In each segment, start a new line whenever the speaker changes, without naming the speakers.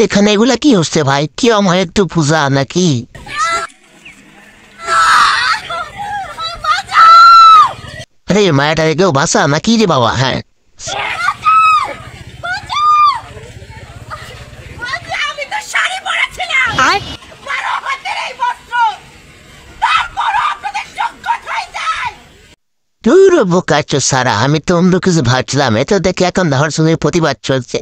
এখানে এগুলা কি হচ্ছে ভাই? কি আমার একটু পূজা নাকি? আরে মায়াটারে কেউ বাঁচা নাকি রে বাবা? হ্যাঁ বোকাচ্ছো সারা, আমি তো অন্য কিছু ভাবছিলাম। এত দেখে এখন ধর্ষণের প্রতিবাদ চলছে,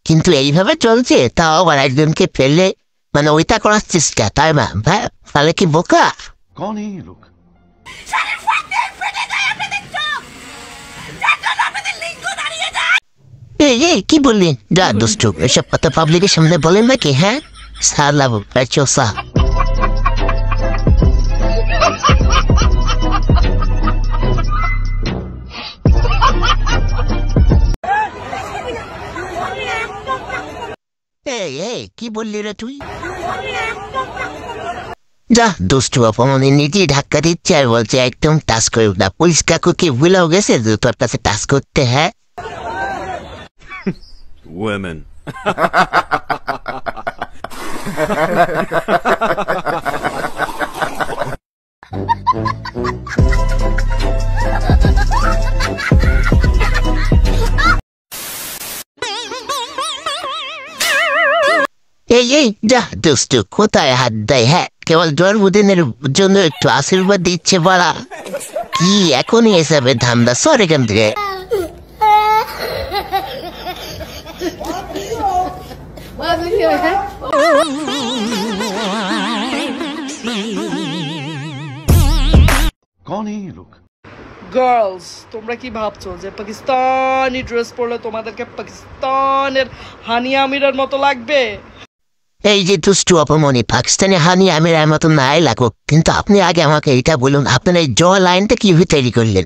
কিন্তু এইভাবে চলছে, তাও আবার একজনকে ফেললে মানে ওইটা করার চেষ্টা, তাই না ভাই? তাহলে কি বোকা? এই কি বললি? যা দুষ্টু, এসব কথা পাবলিকের সামনে বলেন নাকি? হ্যাঁ সালা বোকাচ্ছো সা। কি বললি রে তুই? যা দুষ্টু অপমানে নিজেই ধাক্কা দিচ্ছে আর বলছে একদম টাচ করে উঠা। পুলিশ কাকু কি ভুলেও গেছে তোর কাছে টাচ করতে? হ্যাঁ
women
এই যা দুষ্টু, কোথায় হাত দেয়? হ্যাঁ কেবল জন্মদিনের জন্য একটু আশীর্বাদ দিচ্ছে বলা, কি এখনই এসবে ধান্দা? সর এখান থেকে।
গার্লস, তোমরা কি ভাবছো যে পাকিস্তানি ড্রেস পরলে তোমাদেরকে পাকিস্তানের হানিয়া আমিরের মতো লাগবে?
এই যে দুষ্টু অপমনি, পাকিস্তানি হানি আমির মতো নাই লাগুক, কিন্তু আপনি আগে আমাকে এটা বলুন, আপনার এই জ লাইনটা কিভাবে তৈরি করলেন?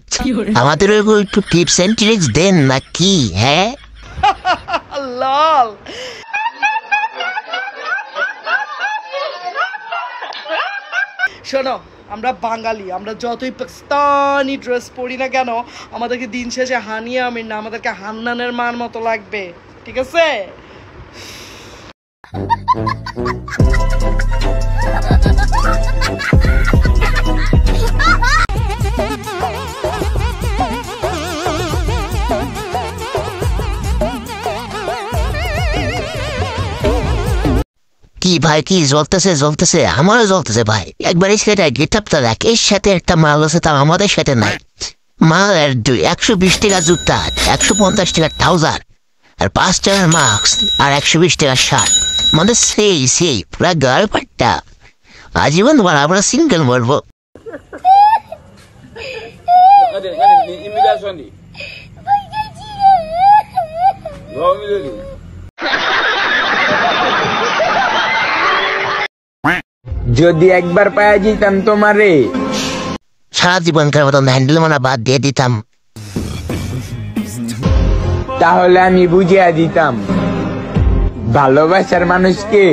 আমাদের একটু টিপস এন্ড ট্রিক্স দেন না কি? হ্যাঁ
লাল শোনো, আমরা বাঙালি, আমরা যতই পাকিস্তানি ড্রেস পরি না কেন, আমাদেরকে দিন শেষে হানিয়া আমির না, আমাদেরকে হান্নানের মার মতো লাগবে, ঠিক আছে?
কি ভাই, কি জ্বলতেছে? আমারও জ্বলতেছে ভাই। একবার সেটা গেটআপটা দেখ, এর সাথে একটা মাল আছে, তা আমাদের সাথে নাই। মাল আর 120 টাকা জুতা, 150 টাকা ট্রাউজার, আর 5 টাকার মাস্ক, আর 120 টাকার শার্ট, মানে সেই পুরা গার্লপাট্টা। আজীবন আমরা সিঙ্গেল মরবো।
যদি একবার পাওয়া যেতাম তোমারে,
সারা জীবনকার মতন হ্যান্ডেল মানা বাদ দিয়ে দিতাম।
তাহলে আমি বুঝিয়ে দিতাম ভালোবাসার মানুষকে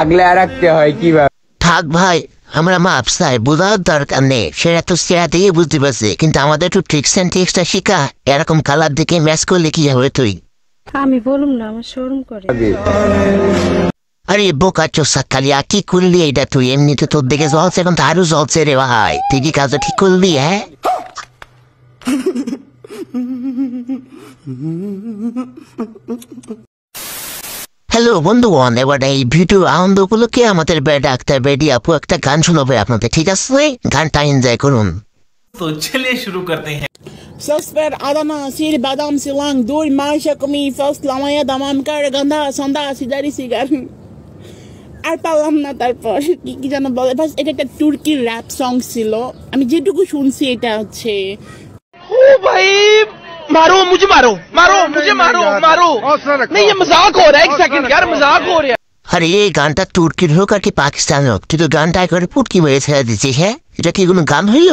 আগলে রাখতে হয় কিভাবে।
থাক ভাই, আমরা মাপসাই, বোঝার দরকার নেই, সেটা তো সেরা দিয়ে বুঝতে পারছি, কিন্তু আমাদের একটু ট্রিক্স অ্যান্ড ট্রিক্সটা শিখা। এরকম কালার দেখে ম্যাচ করলে কি হবে তুই?
আমি বলুম না, আমার শরম করে।
আরে বোকা চোষা কালিয়া, কি করলি এটা তুই? এমনিতে তোর দেখে জ্বলছে, এখন তো আরো জ্বলছে রে ভাই। তুই কি কাজটা ঠিক করলি? হ্যাঁ হ্যালো বন্ধুগণ, এবার এই ভিডিও আনন্দ উপলক্ষে আমাদের ডাক্তার বেডি আপু একটা গান শোনাবে আপনাদের, ঠিক আছে? গানটা এনজয় করুন।
तो चलिए शुरू करते हैं।
Sosper Adana Sir Badam Silang Dur Marsha Kumi Fos Lamaya Damam Kar Gandha Sonda Sidari Sigar আর পারলাম না। তারপর কি যেন বলে, বাস এটা একটা তুর্কি র্যাপ সং ছিল, আমি যেটুকু শুনছি এটা হচ্ছে
ও ভাই मारो मुझे, मारो नहीं, ये मजाक हो रहा है, एक सेकंड यार, मजाक हो रहा है।
আরে এই গানটা তুর্কির হোক আর কি পাকিস্তান হোক, তুই তো গানটা একবারে পুটকি মেরে ছেড়ে দিচ্ছিস। হ্যাঁ এটা কি কোনো গান হইল?